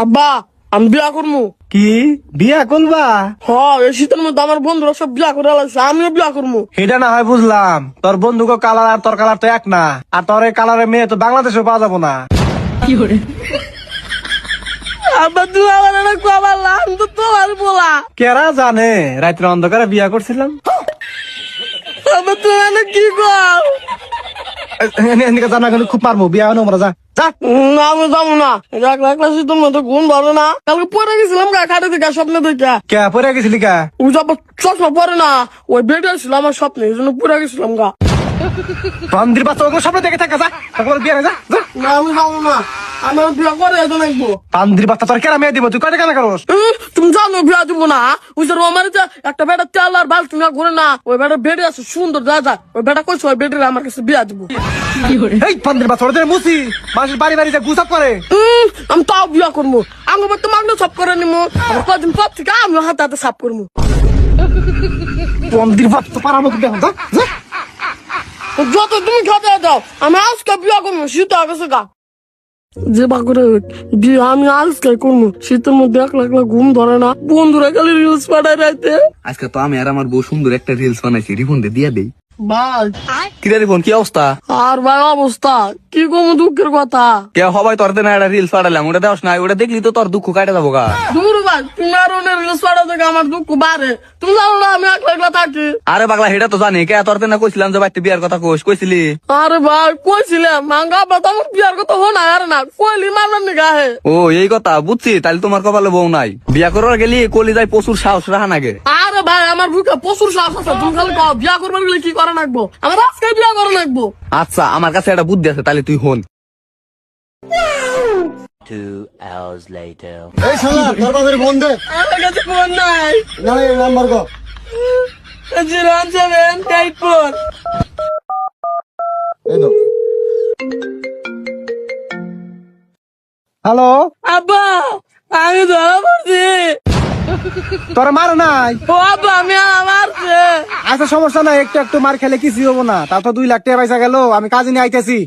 আব্বা আমি বিয়া করবো। কি বিয়া করবা? এই শীতের মধ্যে আমার বন্ধুরা সব বিয়া করে লাগছে, আমিও বিয়া করবো। এটা না হয় বুঝলাম, তোর বন্ধুকে কালার আর তোর কালার তো এক না, আর তোর এই কালারের মেয়ে তো বাংলাদেশেও পাওয়া যাবো না। আব্বা তুই আমার রাখবো, আমার লাম তো তোমার বলা। কেরা জানে রাত্রে অন্ধকারে বিয়া করছিলাম। আব্বা তুই মানে কি কর? এদিকে জানা কিন্তু খুব পারবো বিয়া হনো আমরা, যা যা। না আমি যাবো না, একলা শীতের মধ্যে ঘুম ভালো না। কালকে পরে গেছিলাম গা খাটে থেকে স্বপ্নে থেকে। কে পরে গেছিলি কা? ওই যে আবার চশমা পরে না, ওই বেডে ছিল আমার স্বপ্নে, এই জন্য পরে গেছিলাম গা। বান্দির বাচ্চা ওগুলো স্বপ্ন দেখে থাকে, যা তারপরে বিয়া যা যা। না আমি যাবো না, আমার বিয়া করে এত লাগবো। বান্দির বাচ্চা তোর কেরা মেয়ে দিব, তুই কয়টা কেনা করস? তুমি জানো বিয়া দিব না? ওই যে আমার একটা বেটা তেল আর বালতি না ঘুরে না, ওই বেটা বেডে আছে সুন্দর যা ওই বেটা কইছে ওই বেডে আমার কাছে বিয়া দিব। এই বান্দির বাচ্চা ওদের মুসি মানুষের বাড়ি বাড়ি যা গুসাপ করে। আমি তাও বিয়া করবো, আমি তো মাগনা সাপ করে নিবো, আবার কদিন পর থেকে আমি হাতে হাতে সাপ করবো। বান্দির বাচ্চা পারার মতো দেখো, যা যা। যত তুমি খেতে দাও, আমি আজকে বিয়া করবো, শীত আগেছে গা। যে বাকুরে বিয়ে আমি আজকে করবো, শীতের মধ্যে একলা একলা ঘুম ধরে না, বন্ধুরা খালি রিলস পাঠায় রাইতে। আজকে তো আমি আর আমার বউ সুন্দর একটা রিলস বানাইছি, রিফোন দিয়ে দেই। ভাই কিরে রিফোন, কি অবস্থা? আর ভাই অবস্থা কি কম দুঃখের কথা। কে হবাই তোর না একটা রিলস পাঠালাম, ওটা দেওয়াস না, ওটা দেখলি তো তোর দুঃখ কাটে যাবো গা। দূর ভাই, তুমি আর অনেক রিলস পাঠা থেকে আমার দুঃখ বাড়ে। তুমি জানো না আমি একলা একলা থাকি। আরে পাগলা সেটা তো জানি, কে তোর না কইছিলাম যে বাড়িতে বিয়ার কথা কইছিলি। আরে ভাই কইছিলাম মাঙ্গা বাবা আমার বিয়ার কথা হনা আর না কইলি মানার নিগা হে। ও এই কথা বুঝছি, তাহলে তোমার কপালে বউ নাই। বিয়া করার গেলি কলি যায় প্রচুর সাহস রাখা নাগে। আরে ভাই আমার বুকে প্রচুর সাহস আছে, তুমি খালি কও বিয়া করবার গেলে কি করা লাগবো, আমার আজকে বিয়া করা লাগবো। আচ্ছা আমার কাছে একটা বুদ্ধি আছে, তাহলে তুই হন। 2 hours later. এই শালা তোর বাবার ফোন দে, আমার কাছে ফোন নাই। না এই নাম্বার কো। 01784। এই তো হ্যালো, আব্বা আমি ধরা পড়ছি। তোর মার নাই? ও আব্বা আমি মারছে। আচ্ছা সমস্যা নাই, একটু একটু মার খেলে কিছু হবো না, তাও তো 2 লাখ টাকা পয়সা গেল, আমি কাজে নিয়ে আইতেছি।